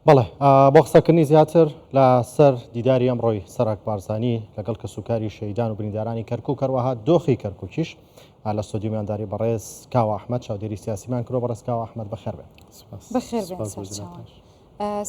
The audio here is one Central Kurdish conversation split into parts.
بەڵێ بۆ قسەکردنی زیاتر لەسەر دیداری ئەمڕۆی سەرک بارزانانی لەگەڵ کەسوکاری شەیدان و بریندارانی کەرکووک هەروەها دۆخی کەرکووکیش لە ستۆدیۆ میانداری بەڕێز کاوە ئەحمەد چاودێری سیاسیمان کرۆ بەڕێز کاوە ئەحمەد بەخێر بێت.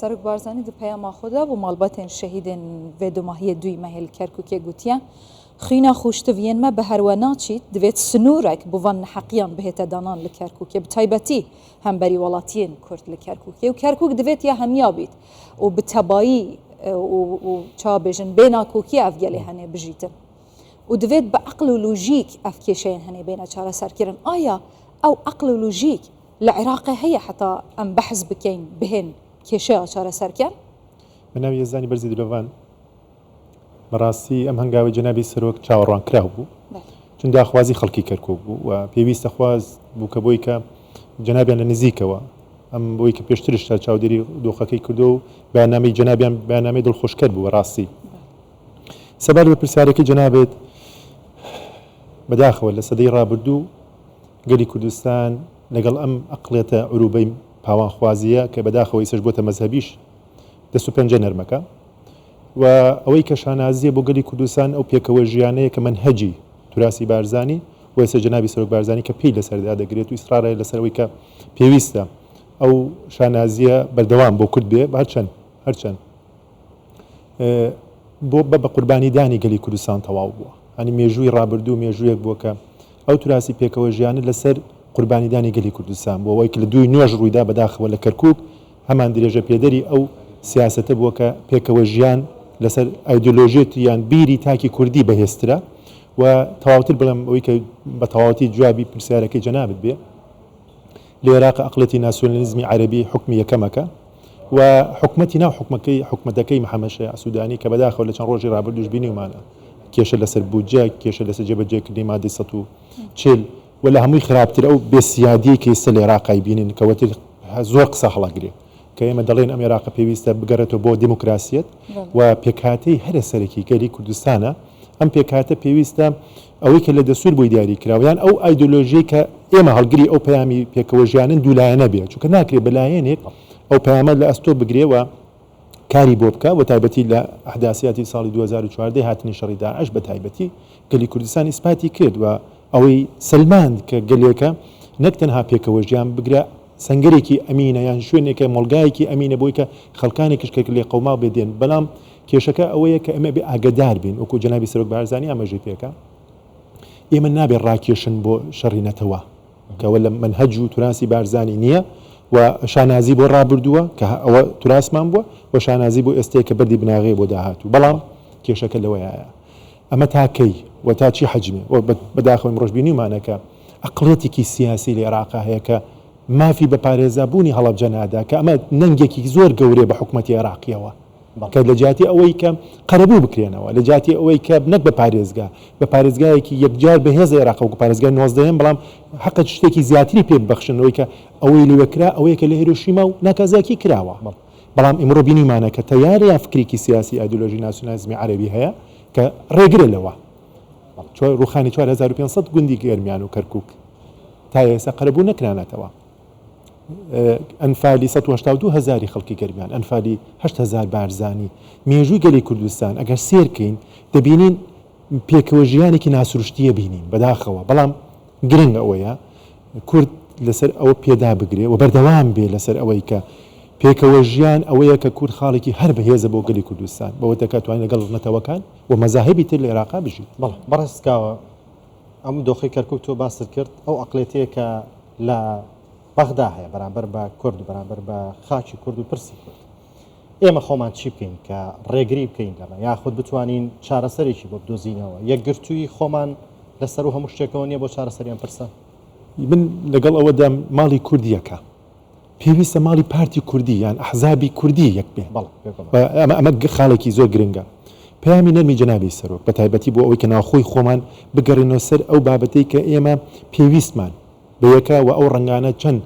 سەرک بارزانانی دی پەیاما خۆدا بۆ ماڵبەتێن شەهیدên vê domahiyê dûyî mehêl Kerkûkê gotiye xîna xweştiviyên me bi herwe naçît divêt sinûrek bi van neheqiyan bihête danan li Kerkûkê bi taybetî hemberî welatiyên Kurd li Kerkûkê û Kerkûk divêt ya hemiya bît û bi tebayî û çawa bêjin bêna kokî ev gelê henê bijîtin û divêt bi eql û lojîk ev kêşeyên henê bêne çareserkirin. Aya ew eql û lojîk li Iraqê heye heta em behs bikin bihên کێشەیە چارەسەرکەن؟ بەناوی یێزانی بەرزی درۆڤان بەڕاستی ئەم هەنگاوی جەنابی سەرۆک چاوەڕوان کراو بوو چون داخوازی خەڵکی کەرکووک بوو و پێویستە خواز بوو کە بۆی کە جەنابیان لە نزیکەوە ئەم بۆی کە پێشترش تا چاودێری دۆخەکەی کردو و بەیاننامەی جەنابیان بەیاننامەی دڵخۆشکەر بوو بەڕاستی. سەبار بە پرسیارەکەی جەنابێت بەداخەوە لە سەدەی ڕابردوو گەلی کوردستان لەگەڵ ئەم ئەقڵێتە عروبەی پاوانخوازیە کە بەداخەوەی سەش بۆتە مەزهبیش دەست و پەنجە نەرمەکە و ئەوەی کە شانازیە بۆ گەلی کوردستان ئەو پێکەوە ژیانەیە کە منهەجی توراسی بارزانی و ئێستا جەنابی سەرۆک بارزانی کە پێی لەسەردا دەگرێت و ئیسرارە لەسەرەوەی کە پێویستە ئەو شانازیە بەردەوام بۆ کورد بێ هەرچەند بۆ بە قوربانیدانی گەلی کوردستان تەواو بووە. هەنی مێژووی ڕابردوو مێژوویەک بووە کە ئەو توراسی پێکەوە ژیانە لەسەر قوربانیدانی گەلی کوردستان بۆ ئەوەی کە لە دوی نوێژ ڕوویدا بەداخەوە لە کەرکووک هەمان درێژە پێدەری ئەو سیاسەتە بووە کە پێکەوە ژیان لەسەر ئایدۆلۆژیەتی یان بیری تاکی کوردی بەهێزترە و تەواوتر بڵێم ئەوەی کە بە تەواوەتی جوابی پرسیارەکەی جەنابت بێ لە عێراق ئەقڵەتی ناسیۆنالیزمی عەرەبی حکمی یەکەمەکە و حکومەتی ناو حکومەتەکەی محەممەد شایع سوودانی کە بەداخەوە لە چەند ڕۆژی ڕابردووش بینیمانە کێشە لەسەر بودجە کێشە لەسەر جێبەجێکردنی مادەی 140 و لە هەمووی خراپتر ئەو بێسیادی کە ئێستا لە عێراقای بینین کەوەتر زۆر قسە هەڵەگرێت کە ئێمە دەڵێن ئەم عێراق پێویستە بگەڕێتەوە بۆ دیموکراسیەت و پێکهاتەی هەرە سەرەکی گەلی کوردستانە ئەم پێکهاتە پێویستە ئەوەی کە لە دەسوور بۆی دیاری کراویان ئەو ئایدۆلۆژی کە ئێمە هەڵگری ئەو پەیامی پێکەوە ژیانن دوولایەنە بێت چونکە ناکرێت بەلایەنێک ئەو پەیامە لە ئەستۆ بگرێەوە کاری بۆ بکە و تایبەتی لە ئەحداسیاتی ساڵی 2014 هاتنی شەڕی داعش بە تایبەتی گەلی کوردستان ئیسپاتی کرد و ئەوەی سلماند کە گەلێکە نەک تەنها پێکەوە ژیان بگرە سنگرێکی ئەمینە یان شوێنێکە مۆڵگایەکی ئەمینە بۆی کە خەڵکانێکیش کە لێ قەوما بێدێن بەڵام کێشەکە ئەوەیە کە ئەمە بێ ئاگدار بین وەکو جەنابی سەرۆک بارزانی ئاماژەی پێکە ئێمە نابێت ڕاکێشن بۆ شەڕی نەتەوە کەوە لە منهەج و توراسی بارزانی نییە و شانازی بۆ ڕابردووە کە ئەوە توراسمان بووە و شانازی بۆ ئێستەیە کە بەردی بناغێ بۆ داهاتوو بەڵام کێشەکە لەوەیە ئەمە تاکەی و تا چی حەجمێ بەداخەوەی ڕۆژبینیمانەکە ئەقڵێتێکی سیاسی لە عێراقا هەیە کە مافی بە پارێزابوونی هەڵەبجە نادا کە ئەمە نەنگێکی زۆر گەورەیە بە حکوومەتی عێراقیەوە کە لە جاتی ئەوەی کە قەرەبوو بکرێنەوە لە جاتی ئەوەی کە نەک بە پارێزگا بە پارێزگایەکی یەکجار بەهێز عێراق و پارێزگای 19 بەڵام حەقە شتێکی زیاتری پێ ببەخشنەوەی کە ئەوەی لەوەکرا ئەوەیە کە لە هیرۆشیما و ناکازاکی کراوە بەڵام ئێمڕۆ بینیمانە کە تەیارەیە فکرێکی سیاسی ئایدۆلۆژی ناسیۆنالیزمی عەرەبی هەیە کە ڕێگرە لەوە ڕوخانی 4500 گوندی گەرمیان و کەرکووک تا ئێستا قەرەبوو نەکرانەتەوە ئەنفالی 182,000 خەڵکی گەرمیان ئەنفالی 8,000 بارزانی مێژووی گەلی کوردستان ئەگەر سێرکەین دەبینین پێکەوە ژیانێکی ناسروشتیە بینین بەداخەوە بەڵام گرنگ ئەوەیە کورد لەسەر ئەوە پێدا بگرێ و بەردەوام بێ لەسەر ئەوەی کە پێکەوە ژیان ئەوەیە کە کورد خاڵێکی هەر بەهێزە بۆ گەلی کوردستان بەوە دەکاتوانین لەگەڵ نەتەوەکان و مەزاهبی تر لە عێراقا بژیت. بەڕێزکاوە ئەم دۆخی کەرکووک تۆ باست کرد ئەو ئەقڵێتەیە کە لە بەغدا هەیە بەرامبەر بە کورد و بەرامبەر بە خاچی کورد و پرسی کورد ئێمە خۆمان چی بکەین کە ڕێگری بکەین لەمە یاخود بتوانین چارەسەرێکی بۆ بدۆزینەوە یەکگرتووی خۆمان لەسەر و هەموو شتێکەوە نییە بۆ چارەسەریان پرسە من لەگەڵ ئەوەدا ماڵی کوردیەکە پێویستە ماڵی پارتی کوردی یان ئەحزابی کوردی یەک بێ ئەمە خاڵێکی زۆر گرنگە پەیامی نەرمی جەنابی سەرۆک بە تایبەتی بۆ ئەوەی کە ناوخۆی خۆمان بگەڕێنەوە سەر ئەو بابەتەی کە ئێمە پێویستمان بەیەکە و ئەو ڕنگانە چەند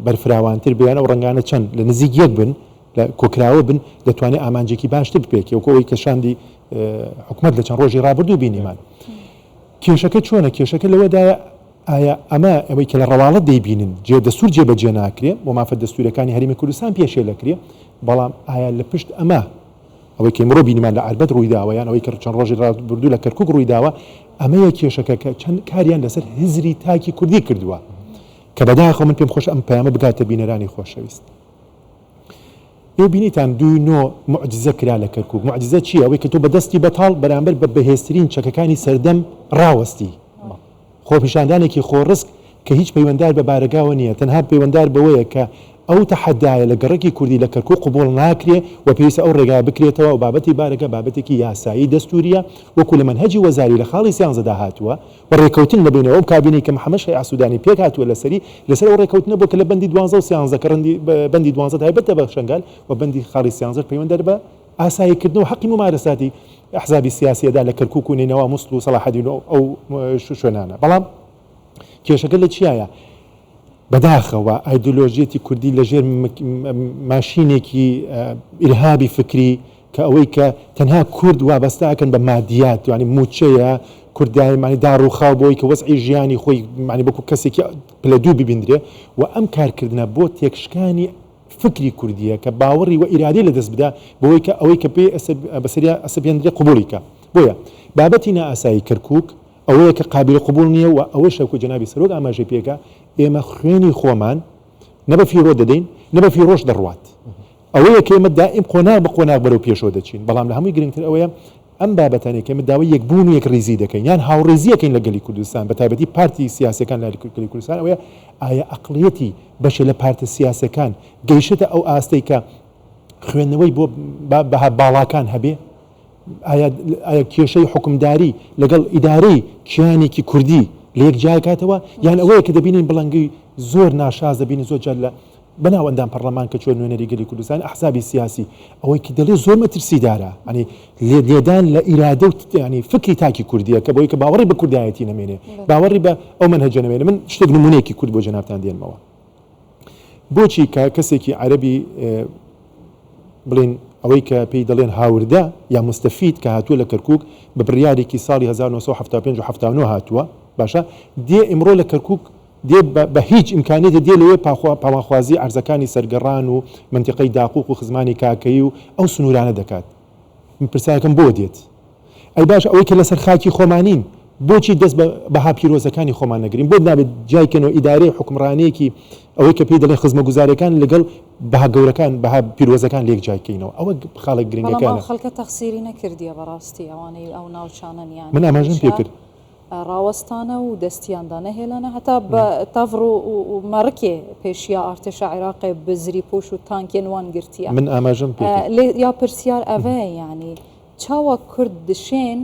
بەرفراوانتر بیان ئەو ڕنگانە چەند لە نزیک یەک بن لە کۆکراوە بن دەتوانێت ئامانجێکی باشتر بپێکی وەکەوەی کە شاندی حکومەت لە چەند ڕۆژی ڕابردوو بینیمان کێشەکە چۆنە کێشەکە لەوەدایە ئایا ئەمە ئەوەی کە لە ڕەواڵەت دەیبینن دەستور جێبەجێ ناکرێ و مافە دەستورەکانی هەرێمی کوردستان پێشێ لەکرێ بەڵام ئایا لە پشت ئەمە ئەوەی کە ئێمڕۆ بینیمان لە عەربەت ڕوویداوە یان ئەوەی کە چەند ڕۆژی ڕابردوو لە کەرکووک ڕوویداوە ئەمەیە کێشەکە کە چەند کاریان لەسەر هزری تاکی کوردی کردووە کە بەداخەوە من پێم خۆش ئەم پەیامە بگاتە بینەرانی خۆشەویست. ئێوە بینیتان 2 معجزە کرا لە کەرکووک. معجزە چییە؟ ئەوەی کە تۆ بەدەستی بەتاڵ بەرامبەر بە بەهێزترین چەکەکانی سەردەم ڕاوەستی خۆپیشاندانێکی خۆڕسک کە هیچ پەیوەنددار بە بارگاوە نییە، تەنها پەیوەنددار بەوەیە کە ئەو تەحەدایە لە گەڕێکی کوردی لە کەرکووک قبول ناکرێ و پێویستە ئەو ڕێگا بکرێتەوە و بابەتی بارەگە بابەتێکی یاسایی دەستوریە وەکو لە مەنهەجی وەزاری لە خاڵی سیانزەدا هاتووە و ڕێکەوتن لەبینەوە ئەو کابینەی کە محەممەد شەیع سوودانی پێک هاتووە لەسەر ئەو ڕێکەوتنە بۆ کە لە بەندی 12 و 13 کە بەندی 12 تایبەتە بە شەنگال و بەندی خاڵی 13 پەیوەنددار بە ئاساییکردنەوە حەقی ممارەساتی ئەحزابی سیاسیەدا لە کەرکووک و نینەوە مووسڵ و سەلاحەدین و ئەو شوێنانە. بەڵام کێشەکە لە چیایە؟ بەداخەوە ئایدۆلۆژیەتی کوردی لەژێر ماشینێکی ئیرهابی فکری کە ئەوەی کە تەنها کورد وابەستاکەن بە مادیات یعنی موچەیە کوردانی داڕوخاو بۆی کە وەزعی ژیانی خۆی معنی بەکو کەسێکی پلە دوو ببیندرێ و ئەم کارکردنە بۆ تێکشکانی فکری کوردیە کە باوەڕی و ئیرادی لە دەست بدا بۆی کە ئەوەی کە پێ بەسەریا ئەسەبێندرێ قبولیکە. بۆیە بابەتی نائاسایی کەرکووک ئەوەیە کە قابل قبول نییە و ئەوە شەوکو جەنابی سەرۆک ئاماژەی پێکە ئێمە خوێنی خۆمان نەبە فیرۆ دەدەین نەبە فیرۆش دەڕوات ئەوەیە کە ئێمە دائیم قۆناغ بە قۆناغ بەرەو پێشەوە دەچین. بەڵام لە هەمووی گرنگتر ئەوەیە ئەم بابەتانێک ئێمە داوای یەکبوون و یەکڕیزی دەکەین یان هاوڕێزیەکەین لە گەلی کوردستان بە تایبەتی پارتی سیاسەکان لە گەلی کوردستان ئەوەیە ئایا ئەقڵیەتی بەشە لە پارتە سیاسەکان گەیشتە ئەو ئاستەی کە خوێندنەوەی بۆ بەها باڵاکان هەبێ؟ ئایا کێشەی حکومداری لەگەڵ ئیدارەی کیانێکی کوردی لە یەک جایکاتەوە یان ئەوەیە کە دەبینین بڵنگی زۆر ناشاز دەبینی زۆر جار لە بەناوەندان پەرلەمان کە چۆن نوێنەری گەلی کوردستان ئەحزابی سیاسی ئەوەی کە دەڵێ زۆر مەترسیدارە ئەنی لێدان لە ئیرادە و ینی فکری تاکی کوردیە کە بۆی کە باوەڕی بە کوردایەتی نەمێنێ باوەڕی بە ئەو منهەجە نەمێنێ. من شتێک نمونەیەکی کورد بۆ جەنابتان دێنمەوە. بۆچی کە کەسێکی عەرەبی بڵێن ئەوەی کە پێی دەڵێن هاوردە یا مستەفید کە هاتووە لە کەرکووک بە بڕیارێکی ساڵی 1975 و 79 هاتووە باشە دێ ئمڕۆ لە کەرکووک دێ بە هیچ ئیمکانێتە دێ لەوێ پاوانخوازی ئەرزەکانی سەرگەڕان و منتیقەی داقوق و خزمانی کاکەی و ئەو سنوورانە دەکات. من پرسیارەکەم بۆ دێت؟ ئەی باش ئەوەی کە لەسەر خاکی خۆمانین بۆچی دەست بەها پیرۆزەکانی خۆمان نەگرین؟ بۆ نابێت جایکەنەوە ئیدارەی حکومڕانەیەکی ئەوەی کە پێی دەڵێن خزمە گوزارەکان لەگەڵ بەها گەورەکان بەها پیرۆزەکان لێک جایکەینەوە. ئەوە خاڵک گرنگەکانە. خەڵکە تەخسیری نەکردیە بەڕاستی ئەوانەی ئەو ناوچانن یان من ئاماژەم پێ کرد ڕاوەستانە و دەستیاندانە هێلانە هەتا بە تەڤڕ و مەڕکێ پێشیا ئارتێشە عێراقی بزری پۆش و تانکێن وان گرتیە. من ئاماژەم پێ یا پرسیار ئەوەیە ینی چاوە کورد دشێن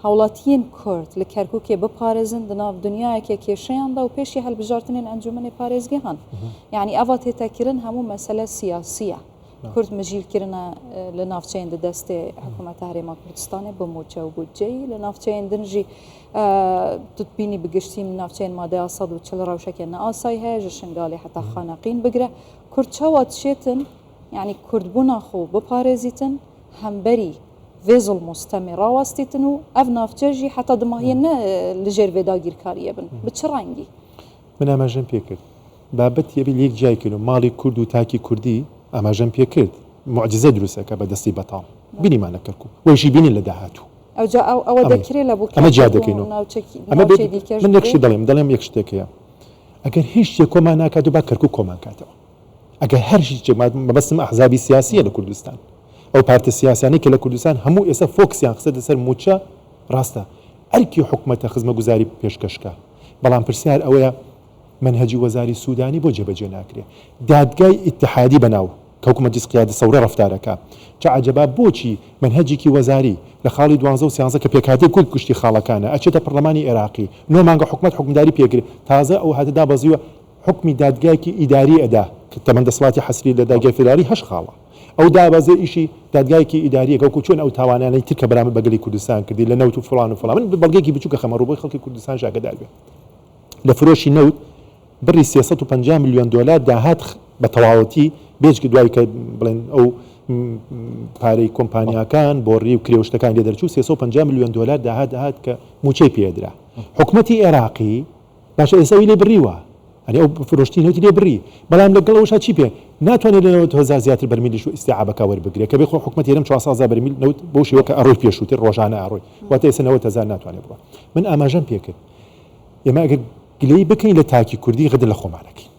هەوڵاتیین کورد لە کەرکووکێ بپارێزن دناو دنیایەکێ کێشەیاندا و پێشی هەڵبژارتنین ئەنجومەنی پارێزگەهان یعنی ئەوا تێتەکردن هەموو مەسەلە سیاسیە. کورد مژیلکردنە لە ناوچەیەندە دەستێ حکوومەتە هەرێما کوردستانی بە موچە و بودجەی لە ناوچەیەن دنجی توتبینی بگشتی من ناوچەیەن مادەیا 140 ڕەوشەکە نەئاسایی هەیە ژە شنگالی حتا خانەقین بگرە کورد چاوە تشێتن یعنی کوردبوونا خۆ بپارێزیتن هەمبەری vêzul mustemi rawastîtin û ev navçe jî heta dimahiyê ne li jêr vê dagîrkariyê bin bi çi rengî? من ئاماژەم پێ کرد بابەت یەبی لێک جایکردن و ماڵی کورد و تاکی کوردی ئاماژەم پێ کرد معجزە دروستەکە بە دەستی بەتاڵ بینیمانە کەرکووک وەیشی بینین لە داهاتوو ئەوە دەکرێت لە بۆ ئەمە جا دەکەینەوە من یەک شت دەڵێم یەک شتێکەیە ئەگەر هیچ شتێک کۆمان ناکات و با کەرکووک کۆمان کاتەوە ئەگەر هەر شتێک مەبەستم ئەحزابی سیاسیە لە کوردستان ئەو پارتە سیاسیانەی کە لە کوردستان هەموو ئێستا فۆکسیان خستە لەسەر موچە ڕاستە ئەرکی حکومەتە خزمە گوزاری پێشکەشکە بەڵام پرسیار ئەوەیە منهەجی وەزاری سوودانی بۆ جێبەجێ ناکرێت دادگای ئیتحادی بەناو کە حکومەتی قیادە سەورە ڕەفتارەکە چ عەجەبا بۆچی منهەجێکی وەزاری لە خاڵی 12 و 13 کە پێکهاتەی کورد کوشتی خاڵەکانە ئەچێتە پەرلەمانی عێراقی 9 مانگە حکومەت حکومداری پێگرێت تازە ئەو هاتەدا بەزیوە حکمی دادگایەکی ئیداری ئەدا کە تەمەندەسڵاتی حەسری لە دادگای فێدرالی 8 خاڵە ئەو دابەزێ ئیشی دادگایەکی ئیداریە گەوکو چۆن ئەو تاوانانەی ترکە بەرامبەر بەگەلی کوردستان کردی لە نەوت و فڵان و فڵان من بەڵگەیەکی بچووکە خەمەڕووبەی خەڵکی کوردستان ئاگادار بێت لە فرۆشی نەوت بڕی 350 میلیۆن دلار داهات بە تەواوەتی بێجگە دوای کە بڵێن ئەو پارەی کۆمپانیاکان بۆڕی و کرێوشتەکان لێ دەرچوو 350 میلیۆن دلار داهات کە موچەی پێدرا حکومەتی عێراقی باشە ئێستا لێ بڕیوە ئەنی ئەو فرۆشتی نوتی لێ بڕی بەڵام لەگەڵەوەشا چی پێ ناتوانێت لەنەوە 2000 زیاتر بەرمیلیش و ئیستیعابەکە وەربگرێت کە بێخۆ حکومەت هێرم 400 بەرمیل نەوت بۆ شێوە کە ئەڕۆی پێشووتر ڕۆژانە ئەڕۆی واتە ئێستا 90000 ناتوانێت بڕە من ئاماژەم پێکرد ئێمە ئەگەر گلەی بکەین لە تاکی کوردی غدر لە خۆمانەکەین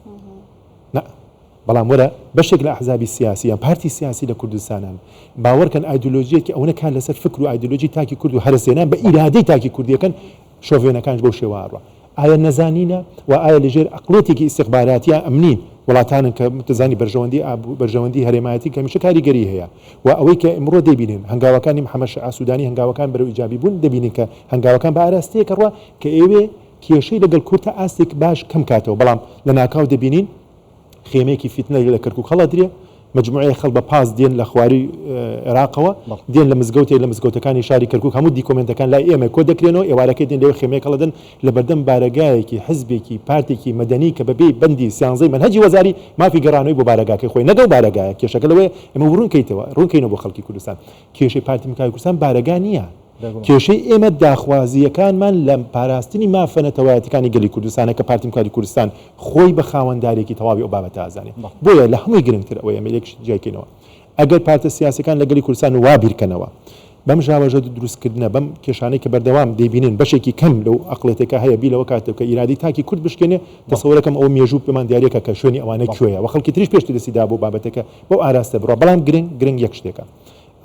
بەڵام وەرە بەشێک لە ئەحزابی سیاسی یان پارتی سیاسی لە کوردستانان باوەڕکەن ئایدۆلۆژیەکی ئەوە کار لەسەر فکر و ئایدۆلۆژی تاکی کورد و هەرسێنان بە ئیرادەی تاکی کوردیەکەن شۆڤێنەکانش بەو شێوە ئاڕوە ئایا نەزانینە و ئایا لەژێر ئەقڵێتێکی ئیستیخباراتیە ئەمنین وڵاتانن کە متزانی بەرژەوەندی هەرێمایەتی کە هەمیشە کاریگەری هەیە و ئەوەی کە ئەمڕۆ دەبینین هەنگاوەکانی محەممەد شیع سوودانی هەنگاوەکان بەرەو ئیجابی بوون دەبینین کە هەنگاوەکان بە ئاراستەیەکە ڕوە کە ئێوێ کێشەی لەگەڵ کورتە ئاستێک باش کەم کاتەوە بەڵام لە ناکاو دەبینین خێمەیەکی فیتنە لە کەرکووک هەڵە درێ مجموعەیە خەڵ بە پاس دێن لە خواری عێراقەوە دێن لە مزگەوتێک لە مزگەوتەکانی شاری کەرکووک هەموو دیکۆمنتەکان لای ئێمە کۆ دەکرێنەوە ئێوارەکەی دێن لەوێ خێمەیە هەڵەدەن لە بەردەم بارەگایەکی حزبێکی پارتێکی مەدەنی کە بەبێ بەندی سیانزەی منهەجی وەزاری مافی گەڕانەوەی بۆ بارەگاکەی خۆی نەگەڵ بارەگایە کێشەکە لەوەیە ئێمە ڕوونکەینەوە بۆ خەڵکی کوردستان کێشەی پارتی مکای کوردستان بارەگا نییە کێشەی ئێمە داخوازیەکانمان لە پاراستنی مافەنەتەوایەتەکانی گەلی کوردستانە کە پارتی مکاری کوردستان خۆی بە خاوەندارێکی تەواوی ئەو بابەتە ئازانێ بۆیە لە هەمووی گرنگتر ئەوەیە ئەمە یەکش جیاکەینەوە ئەگەر پارتە سیاسەکان لە گەلی کوردستان وابیرکەنەوە بەم ژاوەژە دروستکردنە بەم کێشانەی کە بەردەوام دەبینن بەشێکی کەم لەو ئەقڵێتێکە هەیە بیلەوە کاتێک کە ئیرادی تاکی کورد بشکێنێ دەسەوەرەکەم ئەو مێژوو پێمان دیارێکە کە شوێنی ئەوانە کوێیە و خەڵکی تریش پێشتی دەسیدا بۆ بابەتەکە بۆ ئاراستە بڕۆ بەڵام گرنگ یەک شتێکە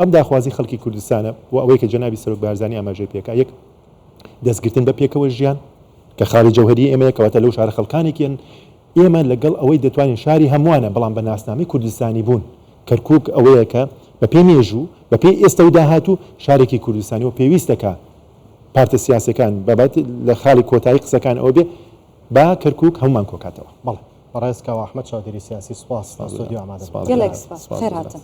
ئەم داخوازی خەڵکی کوردستانە و ئەوەی کە جەنابی سەرۆک بارزانی ئاماژەی پێکا یەک دەستگرتن بە پێکەوە ژیان کە خاڵی جەوهەری ئێمەیە کەواتە لەو شارە خەڵکانێکیان ئێمە لەگەڵ ئەوەی دەتوانین شاری هەمووانە بەڵام بە ناسنامی کوردستانی بوون کەرکووک ئەوەیە کە بە پێی مێژوو بە پێی ئێستا و داهاتوو شارێکی کوردستانی و پێویستەکە پارتە سیاسەکان بەبات لە خاڵی کۆتایی قسەکان ئەوە بێ با کەرکووک هەمومان کۆکاتەوە بەڵێ بەڕێزکەوە ئەحمەد چاودێری سیاسی سوپاس گەلێک سوپاس خێر هاتن